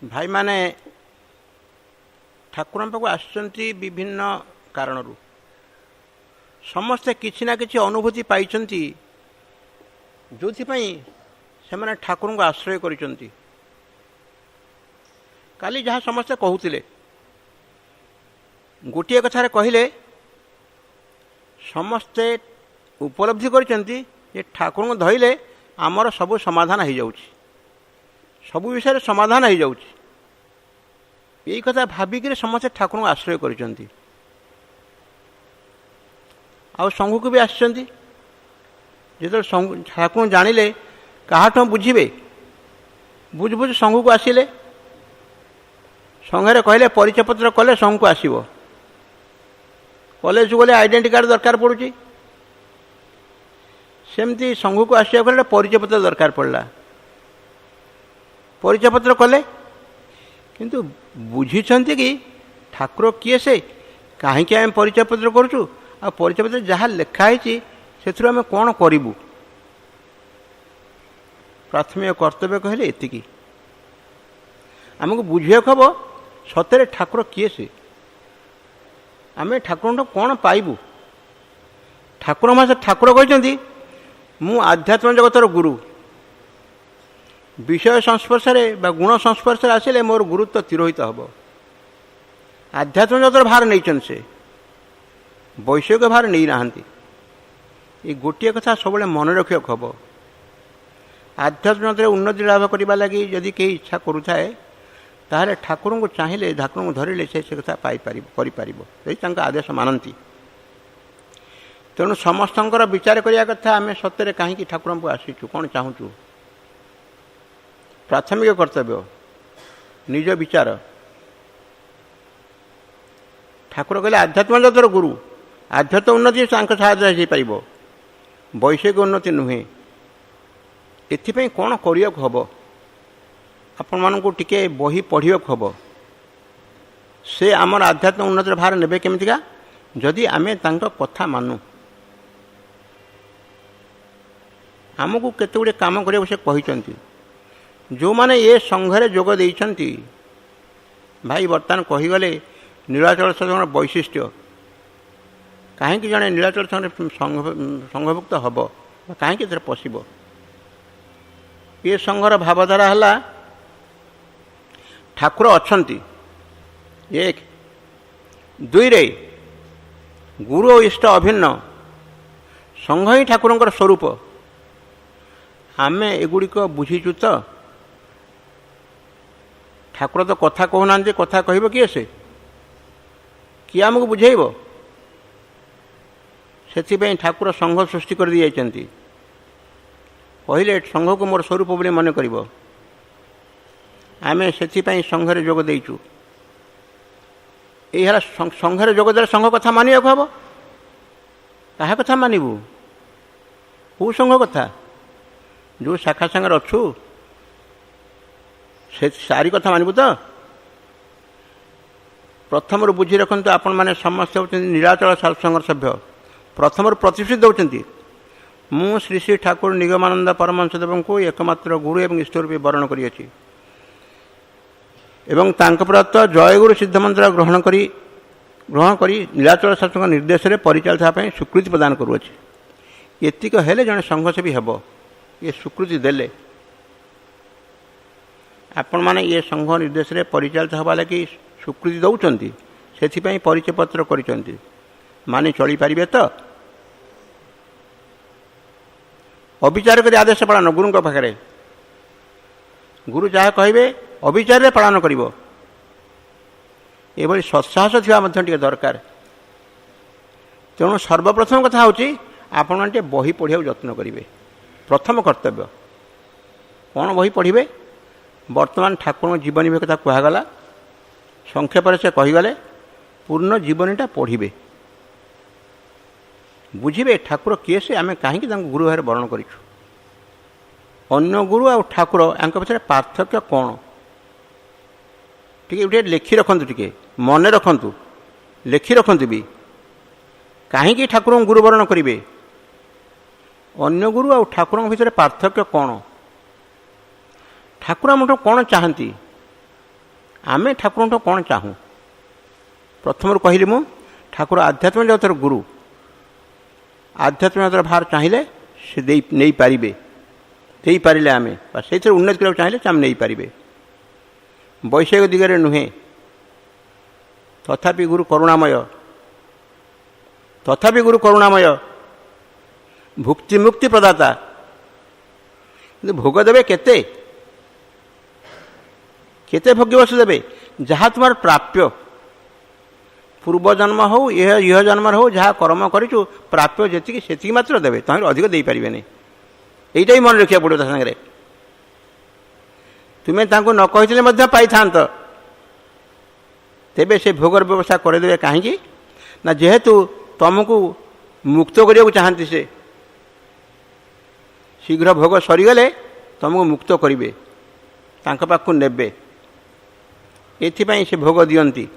भाई माने ठाकुर पाखु आसुच्चंती विभिन्न कारणरू समस्ते किछि ना किछि अनुभूति पाइचंती जोथिपाई सेमाने ठाकुर को आश्रय करिचंती। काली जहाँ समस्ते कहूतिले गोटे कथारे कहिले समस्ते उपलब्धि करिचंती जे ठाकुर को धइले आमर सबु समाधान हो जाउछि, सबु विषय समाधान हो जाउछि। यही कथा भाविक समस्ते ठाकुर को आश्रय करिचंती। आउ संघ को भी आसचंती जो ठाकुर जानिले काहाठों बुझिबे बुझ बुझ संघ को आसिले संघरे कहले परिचय पत्र कले संघ को आसीबो। कॉलेज गले आइडेंटिटी कार्ड दरकार पड़ुची सेमती संघ को आसिया गले परिचय पत्र दरकार पड़ला। परिचय पत्र कले किंतु बुझीछंती कि ठाकुर किए से कहीं आम परिचय पत्र करूँ आ परिचय पत्र जहाँ लिखाई से आम कौन करूँ प्राथमिक कर्तव्य कहले एतिकी आमको बुझे हम सतरे ठाकुर किए से आम ठाकुर कौन पाइबू। ठाकुर मासे ठाकुर कहते मु आध्यात्म जगतर गुरु विषय संस्पर्श गुण संस्पर्श आसिले मोर गुरुत्व तिरोहित हम। आध्यात्म जगतर भार नहीं से वैषयिक भार नहीं नहांती। ये गोटे कथा सब मन रखिया हम आध्यात्म जगत उन्नति लाभ करने लगी जदि कई इच्छा करुए ताहले ठाकुर को चाहिए ठाकुर को धरले से कथा पाइपर आदेश मानती। तेणु समस्त विचार करने कथा आम सत्य कहीं ठाकुर को आसीचु कौन चाहूँ प्राथमिक कर्तव्य निज विचार। ठाकुर कहले आध्यात्म जगतर गुरु आध्यात्म उन्नति साहाय्य हो वैषयिक उन्नति नुहे। एथिपाई कौन करिया हम आपण मानू टिके बही पढ़िया हम से आमर आध्यात्म उन्नति भार नेबे केमितिका जदि आमे तांका कथा मानु। आमको केते गुडे काम करिया से कहिसंती जो माने ये संघरे जोग देइछंती भाई बर्तमान कहीगले नीलाचल संघर वैशिष्ट्य कहीं जड़े नीलाचल संघभुक्त हम कहीं पशब ये संघर भावधारा है ठाकुर अच्छंती एक दुई रे गुरु और इष्ट अभिन्न संघ ही ठाकुर स्वरूप आमे एगुड़िक बुझीचु तो ठाकुर तो कथा कहूना कथा कह किए से किए आमको बुझेब से ठाकुर संघ सृष्टि कर दी जाइछंती। कहले संघ को मोर स्वरूप बोली मन कर आमे से संघरे जोग देइचु। यह संघरे जोग दे संघ कथा मानिया हम क्या कथा मानबू कौ संघ कथा जो शाखा संगे अच्छु से सारी कथा मानबू तो प्रथम बुझी रखु आपण मैंने समस्त होती नीलाचल सत्संग सभ्य प्रथम प्रतिष्ठित होती मु श्री श्री ठाकुर निगमानंद परमहंस देव को एकमात्र गुरु एवं ईश्वर रूपे वर्ण करियछि एवं तांक प्रदत्त जयगुरु सिद्धमंत्र ग्रहण करी नीलाचल सत्संग निर्देश में परिचालित स्वीकृति प्रदान करुअछि। एतिक हेले जड़े संघ से भी हेब ये स्वीकृति देले आपण माने ये संघ निर्देश में परिचालित हवा लगी स्वीकृति दौरान से परिचय पत्र करिसंती माने चली पारिबे तो अविचार कर आदेश पालन गुरु पाखे गुरु जहाँ कहे अविचार पालन कर सत्साहस थी दरकार। तेणु सर्वप्रथम कथा हूँ आपण बही पढ़िया यत्न करेंगे प्रथम कर्तव्य कौन बही पढ़े वर्तमान ठाकुर जीवनी कथा कहगला संक्षेप से कहीगले पूर्ण जीवनीटा पढ़े बुझे ठाकुर किए से आम कहीं गुरु भाव वर्ण करूँ अन्य गुरु आ ठाकुर यांक पछरे पार्थक्य कौन टे लिखि रखु टे मन रखु लिखि रखु भी कहीं ठाकुर गुरु वर्ण करेंगे अन्य गुरु आ ठाकुर भितर पार्थक्य कौन ठाकुर आम कौन चाहती आमे ठाकुर कौन चाहूँ प्रथम कहली मु ठाकुर आध्यात्म जगतर गुरु आध्यात्म जगतर भार चाहिए से नहीं पारे दे पारे आम से उन्नति करने चाहिए आम नहीं पारे वैषयिक दिगरे नुहे तथापि गुरु करुणामय भुक्ति मुक्ति प्रदाता भोग देवे केते केते भोग्यवश देवे जहाँ तुम प्राप्य पूर्व जन्म हो यह जन्म हो जहाँ कर्म करूँ प्राप्य जी से मात्र देवे तुम अधिक दे पारे नहीं यहीटा ही मन रखा पड़ो सागर तुम्हें न कही पाई था तेबे से भोगर व्यवस्था करदे कहीं ना जेहेतु तुमको मुक्त करने को चाहती से शीघ्र भोग सरीगले तुमको मुक्त करेंगे पाखु नेबे एथिपाई से भोग दियंती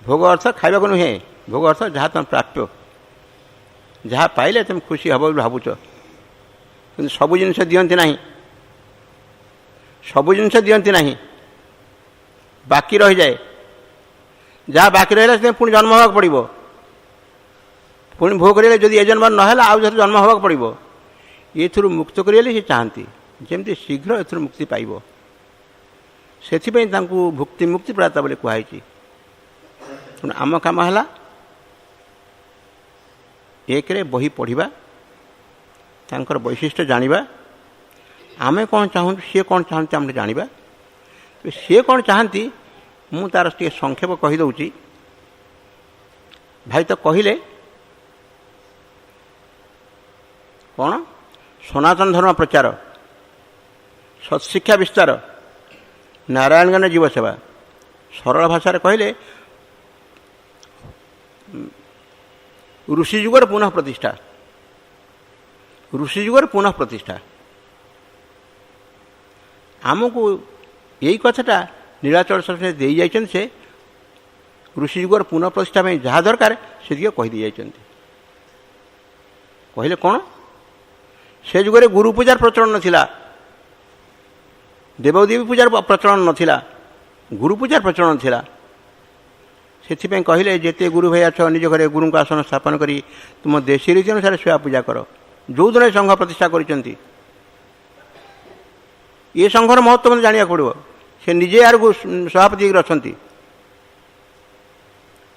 भोग अर्थ खाइबा को नुहे भोग अर्थ जहाँ तुम प्राप्य जहाँ पाइले तुम खुशी हम भावुच कि सबू जिन दियंती नहीं सबू जिन दियंती नहीं बाकी रही जाए जहाँ बाकी रहा से पुणी जन्म होगा पड़ो पुणी भोग करें जदि ए जन्म ना आउ जन्म होगा पड़ो ये मुक्त करें से चाहती जमी शीघ्र ए मुक्ति पाइब से भुक्ति मुक्ति प्राप्त बोले कहुई आम कम है एक बही पढ़ा तांकर वैशिष्ट्य जानिबा आमे कौन चाहूँ सी कौन चाहती आम जानिबा सी कौन चाहती मु तार टे संक्षेप कहीदे भाई तो कहले कौन सनातन धर्म प्रचार सत्शिक्षा विस्तार नारायण ज्ञान जीव सेवा सरल भाषा कहले ऋषि जुगर पुनः प्रतिष्ठा ऋषि जुगर पुनः प्रतिष्ठा आमको यही कथाटा नीलाचल सरस्वती दे जाइछन से ऋषि जुगर पुनः प्रतिष्ठा में जहाँ दरकार से कहीदे जाइछन कहले कौन से जुगरे गुरु पूजार प्रचलन नथिला देवदेवी पूजार प्रचलन नथिला गुरु पूजार प्रचलन थिला से कहले जेते गुरु भाई अछ निज घरे गुरु को आसन स्थापन करी तुम देशी रीति अनुसार सेवा पूजा कर जो दिन संघ प्रतिष्ठा करिसेंती ये संघर महत्व मत जानिया पड़ो से निजे यार सभापति अच्छा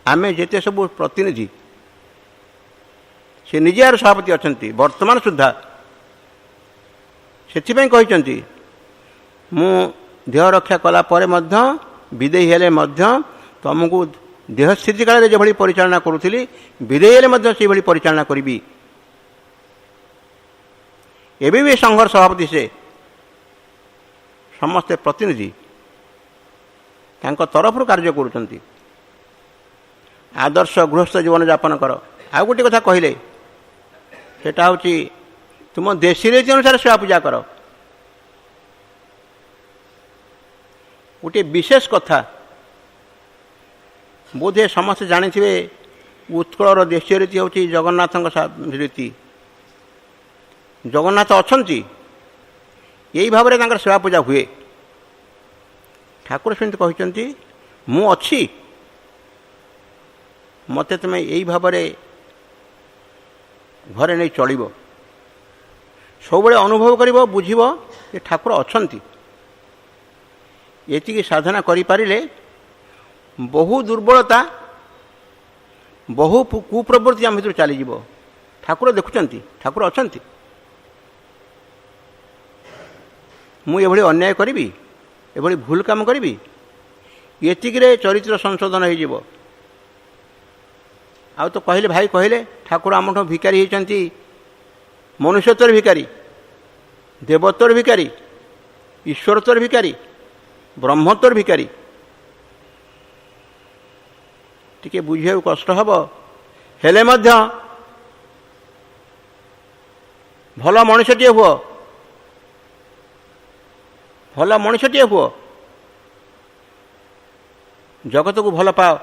आमे जेते सब प्रतिनिधि से निजे यार सभापति अच्छा वर्तमान सुधा से कहते मु देह रक्षा कला परे मध्य विदेयी हेले मध्य तुमको देह स्थिति काल जो भली परिचालना करुली विदेयी हेले मध्य से भली परिचालना करी एबे भी संघर सभापति से समस्ते प्रतिनिधि तांको तरफ कार्य करुचंती आदर्श गृहस्थ जीवन यापन कर आ गोटे कथा कहले सेटा होची तुम देशी रीति अनुसार सेवा पूजा कर गोटे विशेष कथा बोधे समस्त जानी उत्कलर देशीय रीति होची जगन्नाथ रीति जगन्नाथ अछंती यही भाव में सेवा पूजा हुए ठाकुर सेमती कहते मु अच्छी मत तुम्हें यही भाव में घरे नहीं चलो सब अनुभव कर बुझब ये ठाकुर अछंती ये साधना करिपारिले बहु दुर्बलता बहु कुप्रवृत्ति आम भर चलीज ठाकुर देखुंत ठाकुर अछंती मु ये अन्याय करी ये भूल काम करी ये चरित्र संशोधन हो आ तो कहले भाई कहले ठाकुर आम भिकारी होती मनुष्यत्वर भिकारी देवत्वर भिकारी ईश्वरत्वर भिकारी ब्रह्मत्वर भिकारी टिके बुझे कष्ट हम हेले मध्य भल मनुष्यटे हुओ भल मनुष्यटे हुओ जगत को भल पाओ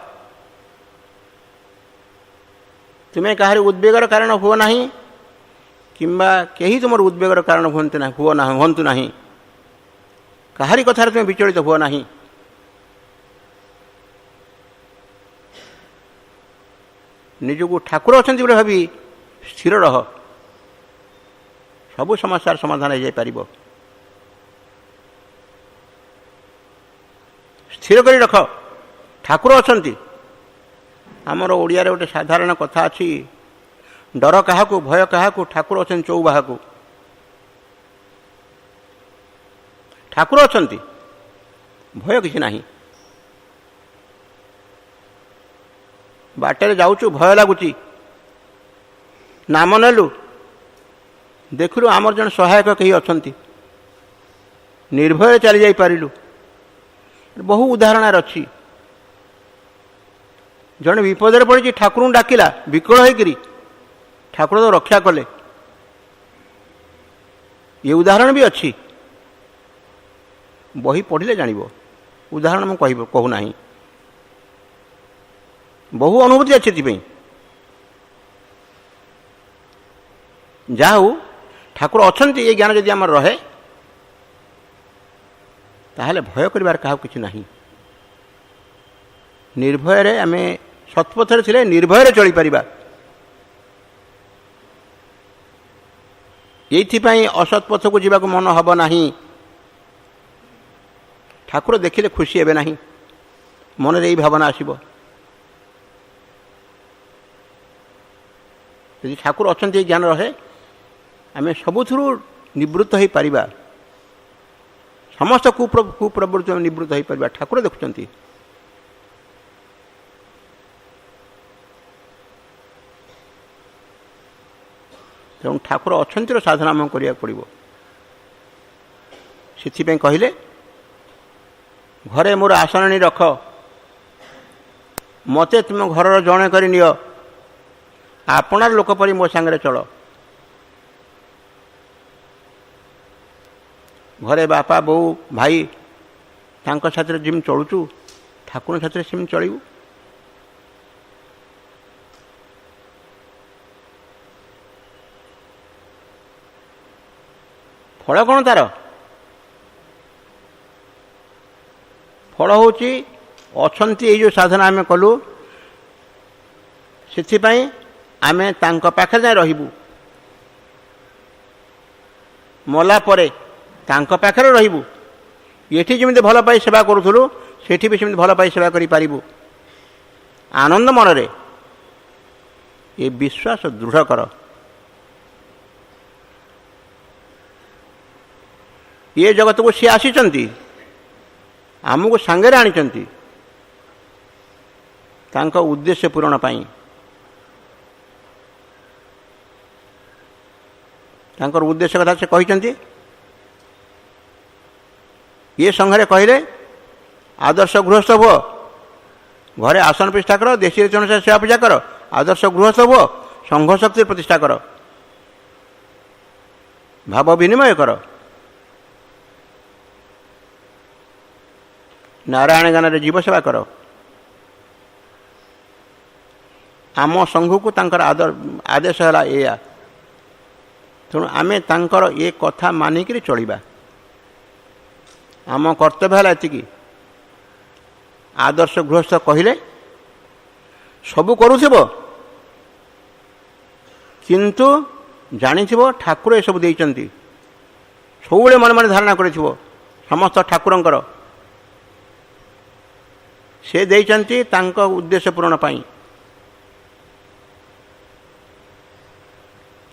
तुम्हें कहार उद्वेगर कारण हुओ नहीं किंबा कहीं तुम उद्वेगर कारण हुओ ना कहारी कथार तुम्हें विचलित हुओ नहीं ନିଜକୁ ଠାକୁର ଅଛନ୍ତି ବୋଲି ଭାବି ସ୍ଥିର ରହ, ସବୁ ସମସ୍ୟାର ସମାଧାନ ହୋଇଯାଇପାରିବ। ସ୍ଥିର କରି ରଖ, ଠାକୁର ଅଛନ୍ତି। ଆମର ଓଡ଼ିଆରେ ଗୋଟେ ସାଧାରଣ କଥା ଅଛି, ଡର କାହାକୁ, ଭୟ କାହାକୁ, ଠାକୁର ଅଛନ୍ତି ଚଉବାହାକୁ। ଠାକୁର ଅଛନ୍ତି, ଭୟ କିଛି ନାହିଁ। ବାଟରେ ଯାଉଛୁ, ଭୟ ଲାଗୁଛି, ନାମ ନେଲୁ, ଦେଖିଲୁ ଆମର ଜଣେ ସହାୟକ କେହି ଅଛନ୍ତି, ନିର୍ଭୟରେ ଚାଲି ଯାଇପାରିଲୁ। ବହୁ ଉଦାହରଣରେ ଅଛି। ଜଣେ ବିପଦରେ ପଡ଼ିଛି, ଠାକୁରଙ୍କୁ ଡାକିଲା ବିକଳ ହୋଇକରି, ଠାକୁର ତ ରକ୍ଷା କଲେ। ଏ ଉଦାହରଣ ବି ଅଛି, ବହି ପଢ଼ିଲେ ଜାଣିବ। ଉଦାହରଣ ମୁଁ କହୁନାହିଁ, ବହୁ ଅନୁଭୂତି ଅଛି ଏଥିପାଇଁ। ଯାହା ହଉ ଠାକୁର ଅଛନ୍ତି, ଏ ଜ୍ଞାନ ଯଦି ଆମର ରହେ, ତାହେଲେ ଭୟ କରିବାର କାହାକୁ କିଛି ନାହିଁ। ନିର୍ଭୟରେ ଆମେ ସତ୍ପଥରେ ଥିଲେ ନିର୍ଭୟରେ ଚଳିପାରିବା। ଏଇଥିପାଇଁ ଅସତ୍ ପଥକୁ ଯିବାକୁ ମନ ହେବ ନାହିଁ। ଠାକୁର ଦେଖିଲେ ଖୁସି ହେବେ ନାହିଁ, ମନରେ ଏଇ ଭାବନା ଆସିବ। ଯଦି ଠାକୁର ଅଛନ୍ତି, ଏଇ ଜ୍ଞାନ ରହେ, ଆମେ ସବୁଥିରୁ ନିବୃତ୍ତ ହୋଇପାରିବା। ସମସ୍ତ କୁପ୍ରବୃତ୍ତି ନିବୃତ୍ତ ହୋଇପାରିବା। ଠାକୁର ଦେଖୁଛନ୍ତି। ତେଣୁ ଠାକୁର ଅଛନ୍ତିର ସାଧନା ଆମକୁ କରିବାକୁ ପଡ଼ିବ। ସେଥିପାଇଁ କହିଲେ, ଘରେ ମୋର ଆସନଣି ରଖ, ମୋତେ ତୁମ ଘରର ଜଣେ କରି ନିଅ, ଆପଣାର ଲୋକ ପରି ମୋ ସାଙ୍ଗରେ ଚଳ। ଘରେ ବାପା, ବୋଉ, ଭାଇ, ତାଙ୍କ ସାଥିରେ ଯେମିତି ଚଳୁଛୁ, ଠାକୁରଙ୍କ ସାଥିରେ ସେମିତି ଚଳିବୁ। ଫଳ କ'ଣ ତାର? ଫଳ ହେଉଛି ଅଛନ୍ତି। ଏଇ ଯେଉଁ ସାଧନା ଆମେ କଲୁ, ସେଥିପାଇଁ ଆମେ ତାଙ୍କ ପାଖରେ ଯାଇ ରହିବୁ। ମଲା ପରେ ତାଙ୍କ ପାଖରେ ରହିବୁ। ଏଠି ଯେମିତି ଭଲ ପାଇ ସେବା କରୁଥିଲୁ, ସେଠି ବି ସେମିତି ଭଲ ପାଇ ସେବା କରିପାରିବୁ। ଆନନ୍ଦ ମନରେ ଏ ବିଶ୍ୱାସ ଦୃଢ଼ କର। ଏ ଜଗତକୁ ସିଏ ଆସିଛନ୍ତି, ଆମକୁ ସାଙ୍ଗରେ ଆଣିଛନ୍ତି ତାଙ୍କ ଉଦ୍ଦେଶ୍ୟ ପୂରଣ ପାଇଁ। ତାଙ୍କର ଉଦ୍ଦେଶ୍ୟ କଥା ସେ କହିଛନ୍ତି। ଇଏ ସଂଘରେ କହିଲେ, ଆଦର୍ଶ ଗୃହସ୍ଥ ହୁଅ, ଘରେ ଆସନ ପ୍ରତିଷ୍ଠା କର, ଦେଶୀ ରୀତି ଅନୁସାରେ ସେବା ପୂଜା କର, ଆଦର୍ଶ ଗୃହସ୍ଥ ହୁଅ, ସଂଘ ଶକ୍ତି ପ୍ରତିଷ୍ଠା କର, ଭାବ ବିନିମୟ କର, ନାରାୟଣ ଗାନରେ ଜୀବ ସେବା କର। ଆମ ସଂଘକୁ ତାଙ୍କର ଆଦେଶ ହେଲା ଏଇଆ। ତେଣୁ ଆମେ ତାଙ୍କର ଏ କଥା ମାନିକରି ଚଳିବା। ଆମ କର୍ତ୍ତବ୍ୟ ହେଲା ଏତିକି। ଆଦର୍ଶ ଗୃହସ୍ଥ କହିଲେ ସବୁ କରୁଥିବ, କିନ୍ତୁ ଜାଣିଥିବ ଠାକୁର ଏସବୁ ଦେଇଛନ୍ତି। ସବୁବେଳେ ମନେ ମନେ ଧାରଣା କରିଥିବ ସମସ୍ତ ଠାକୁରଙ୍କର, ସେ ଦେଇଛନ୍ତି ତାଙ୍କ ଉଦ୍ଦେଶ୍ୟ ପୂରଣ ପାଇଁ।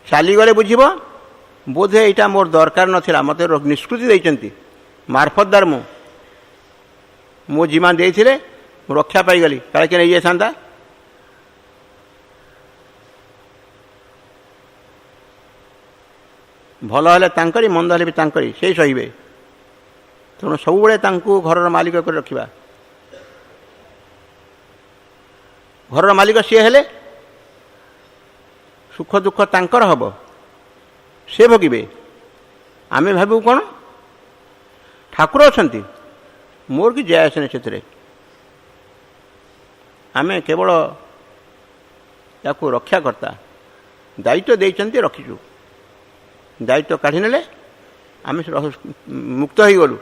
ଚାଲିଗଲେ ବୁଝିବ, ବୋଧେ ଏଇଟା ମୋର ଦରକାର ନଥିଲା, ମୋତେ ନିଷ୍କୃତି ଦେଇଛନ୍ତି, ମାର୍ଫତଦାର ମୁଁ ଜିମା ଦେଇଥିଲେ, ମୁଁ ରକ୍ଷା ପାଇଗଲି, କାଳେ କିଏ ନେଇଯାଇଥାନ୍ତା। ଭଲ ହେଲେ ତାଙ୍କରି, ମନ୍ଦ ହେଲେ ବି ତାଙ୍କରି, ସେଇ ସହିବେ। ତେଣୁ ସବୁବେଳେ ତାଙ୍କୁ ଘରର ମାଲିକ କରି ରଖିବା। ଘରର ମାଲିକ ସିଏ ହେଲେ ସୁଖ ଦୁଃଖ ତାଙ୍କର ହେବ, ସେ ଭୋଗିବେ। ଆମେ ଭାବିବୁ କ'ଣ ଠାକୁର ଅଛନ୍ତି, ମୋର କି ଯାଏ ଆସେନି ସେଥିରେ। ଆମେ କେବଳ ତାକୁ ରକ୍ଷାକର୍ତ୍ତା, ଦାୟିତ୍ୱ ଦେଇଛନ୍ତି, ରଖିଛୁ। ଦାୟିତ୍ୱ କାଢ଼ି ନେଲେ ଆମେ ମୁକ୍ତ ହୋଇଗଲୁ।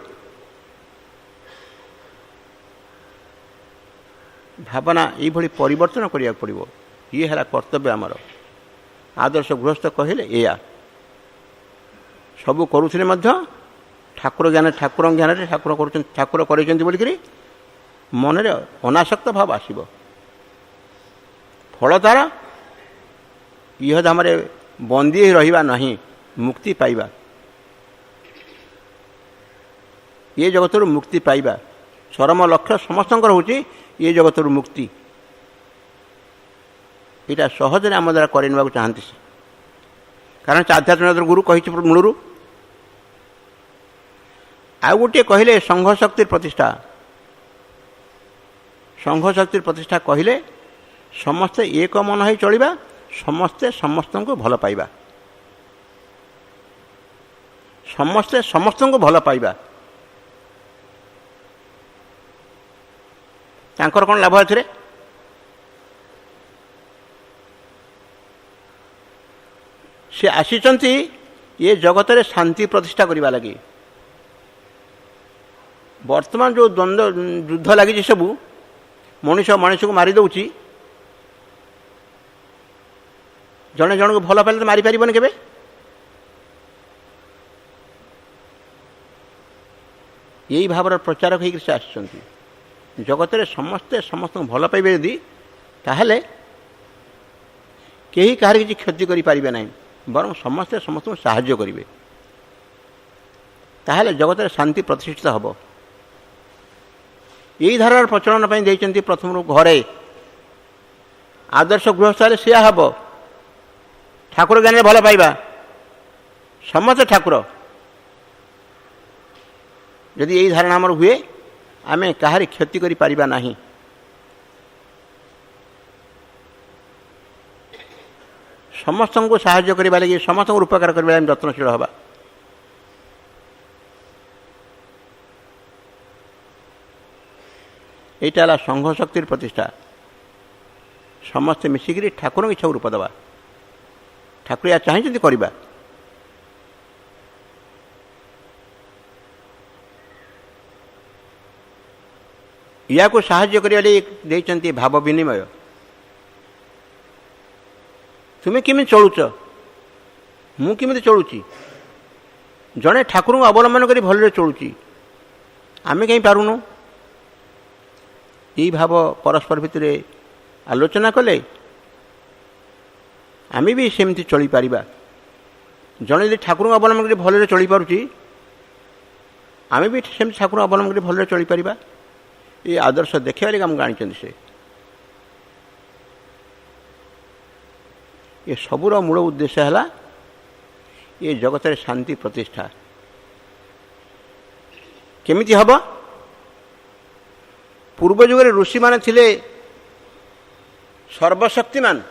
ଭାବନା ଏଇଭଳି ପରିବର୍ତ୍ତନ କରିବାକୁ ପଡ଼ିବ। ये है कर्तव्य आमर। आदर्श गृहस्थ कहले एया सबू करुले ठाकुर ज्ञान ठाकुर ज्ञान ठाकुर कर मनरे अनासक्त भाव आसब। फल तार यह धाम बंदी रहा नहीं, मुक्ति पाइबा, ये जगत मुक्ति पाइबा चरम लक्ष्य समस्त होची ये जगत मुक्ति। यहाँ सहज आम द्वारा करवा चाहती से, कारण आध्यात्मिक गुरु कही मूलरू। आउ गोटे कहले संघ शक्ति प्रतिष्ठा। संघ शक्ति प्रतिष्ठा कहले समस्ते एक मन हो चलिबा, समस्ते समस्त को भल पाइबा, समस्ते समस्त को भल पाइबा। तांकर कौन लाभ है? से आसीचंती ये जगत रे शांति प्रतिष्ठा करने लगी। वर्तमान जो द्वंद्व युद्ध लगी सबू मनुष्य मनुष्य को मारी दौची, जड़े जन को भल पाइले तो मारी पारिबन केबे। यही भाव प्रचारक होकर से आसुच्च। जगत रे समस्ते समस्त भल पाइबे यदि ताहले केही कहार किसी क्षति करि पारिबे नहीं, बरं समस्ते समस्त साहाय्य करिवे। ताहले जगत रे शांति प्रतिष्ठित हब। यही धारार प्रचलन पर देइचंती प्रथम घरे आदर्श गृहस्थ से हम ठाकुर ज्ञान भल पाइबा, समस्त ठाकुर। यदि यही धारणा आमर हुए आमे काहारी क्षति करि पारिबा नहीं। समस्त को साहाय्य करने लगे, समस्त को उपकार करने यत्नशील हवा। यहाँ है संघ शक्ति प्रतिष्ठा। समस्ते मिसिक ठाकुर की इच्छा रूप देवा। ठाकुर या चाहते करवा। या को साहाय्य करने भाव विनिमय। तुम्हें किमी चलुच, मु किमी चलुची, जड़े ठाकुर को अवलंबन कर भल चलुची, आमे कहीं पारुनु। यही भाव परस्पर भितर आलोचना कले आमे भी सेमती चली पारिबा। जड़े यदि ठाकुर को अवलंबन कर भल चली पारुची, आमे भी सेमती ठाकुर को अवलंबन कर भल चली पारिबा। ये आदर्श देखा आम जानी से ये सबूर मूल उद्देश्य है ये जगत रे शांति प्रतिष्ठा। केमिति हब? पूर्व जुग ऋषि माने थिले सर्वशक्तिमान,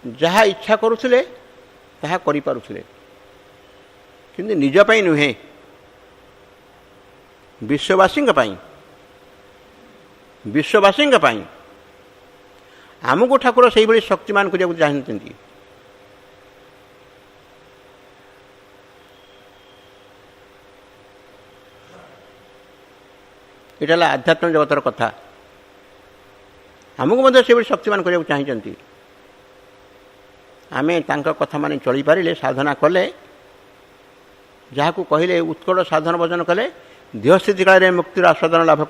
जहाँ इच्छा करुले ताहा करि पारुथिले, किंतु निज पई नुहे, विश्ववासी विश्ववासी आमको ठाकुर से भाई शक्तिमान करने चाहते। यहाँ आध्यात्म जगतर कथा। आमको से शक्तिमान करने चाहते। आमे तांका कथा माने चली पारिले, साधना कले, जहाँ को कहले उत्कट साधन भजन कले देहस्थिति काल में मुक्तिर आस्वादन लाभ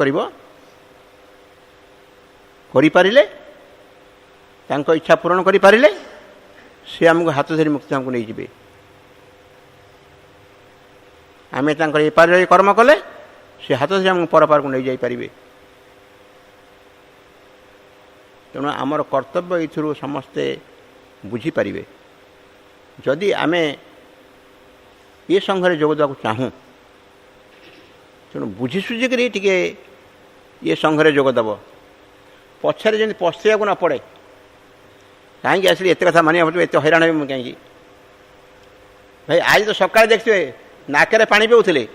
करिपारिले, तांको इच्छा पूरण करिपारिले, से आमको हाथ धरी मुक्ति हमको नहीं जिबे। आमे तांकर ए पार कर्म कले से हाथ धरी हमको परपार को नहीं जाई पारिबे। तेणु आमर कर्तव्य इथुरु समस्ते बुझी पारिबे। जदि आमे ये संघरे जोग देवाक चाहूँ, तेणु बुझी सुझिकी टिके ये संघरे जोग देव। पछरे जमी पस्तिया न पड़े, कहीं आसली एत कथा मानिया एत हैरान हे कहीं। भाई आज तो सकाଳେ देखिए नाकरे पानी पिउथिले,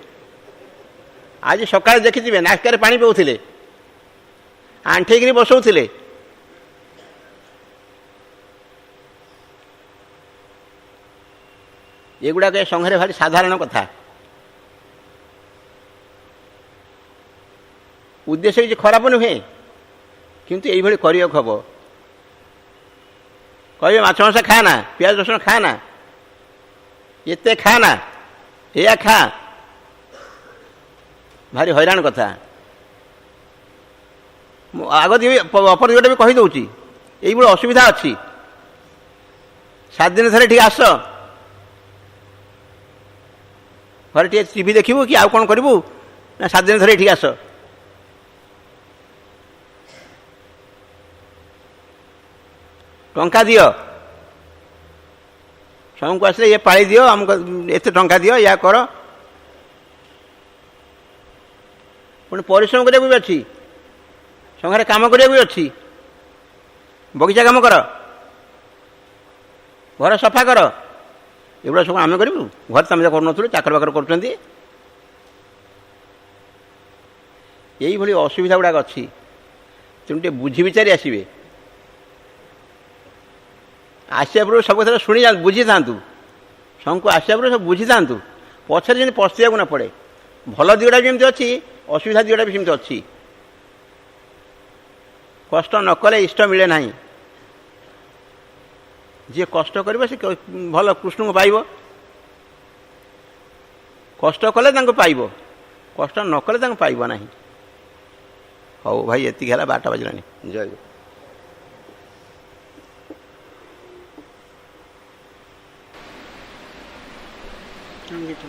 आज सकाଳେ देखिए नाकरे पानी पिउथिले, आंठेइकरी बसौथिले। एगुड़ाक संघरे भारी साधारण कथा। उद्देश्य किसी खराब नुहे, किंतु यही करियक हम। କହିବେ ମାଛ ମାଂସ ଖାଆନା, ପିଆଜ ରସୁଣ ଖାଆନା, ଏତେ ଖାଆନା, ଏଇଆ ଖା। ଭାରି ହଇରାଣ କଥା। ମୁଁ ଆଗ ଅପର ଦିଗଟା ବି କହିଦେଉଛି, ଏଇଭଳି ଅସୁବିଧା ଅଛି। 7 ଦିନ ଥରେ ଟିକେ ଆସ, ଘରେ ଟିକେ ଟିଭି ଦେଖିବୁ କି ଆଉ କ'ଣ କରିବୁ ନା 7 ଦିନ ଥରେ ଏଠିକି ଆସ। ଟଙ୍କା ଦିଅ, ସ୍ୱାମୀଙ୍କୁ ଆସିଲେ ଇଏ ପାଳି ଦିଅ, ଆମକୁ ଏତେ ଟଙ୍କା ଦିଅ, ୟା କର। ପୁଣି ପରିଶ୍ରମ କରିବାକୁ ବି ଅଛି, ସଂଘରେ କାମ କରିବାକୁ ବି ଅଛି। ବଗିଚା କାମ କର, ଘର ସଫା କର, ଏଗୁଡ଼ା ସବୁ ଆମେ କରିବୁ? ଘରେ ତମେ ଯା କରୁନଥିଲୁ, ଚାକର ବାକର କରୁଛନ୍ତି। ଏଇଭଳି ଅସୁବିଧା ଗୁଡ଼ାକ ଅଛି। ତେଣୁ ଟିକେ ବୁଝି ବିଚାରି ଆସିବେ। ଆସିବା ପୂର୍ବରୁ ସବୁ କଥା ଶୁଣି ବୁଝିଥାନ୍ତୁ, ସ୍ୱାମୀଙ୍କୁ ଆସିବା ପୂର୍ବରୁ ସବୁ ବୁଝିଥାନ୍ତୁ, ପଛରେ ଯେମିତି ପସ୍ତିବାକୁ ନ ପଡ଼େ। ଭଲ ଦିଗଟା ବି ଯେମିତି ଅଛି, ଅସୁବିଧା ଦିଗଟା ବି ସେମିତି ଅଛି। କଷ୍ଟ ନ କଲେ ଇଷ୍ଟ ମିଳେ ନାହିଁ। ଯିଏ କଷ୍ଟ କରିବ ସେ ଭଲ କୃଷ୍ଣଙ୍କୁ ପାଇବ। କଷ୍ଟ କଲେ ତାଙ୍କୁ ପାଇବ, କଷ୍ଟ ନ କଲେ ତାଙ୍କୁ ପାଇବ ନାହିଁ। ହଉ ଭାଇ, ଏତିକି ହେଲା, 12ଟା ବାଜିଲାଣି। ଜୟ ଗୁରୁ। ସଙ୍ଗୀତ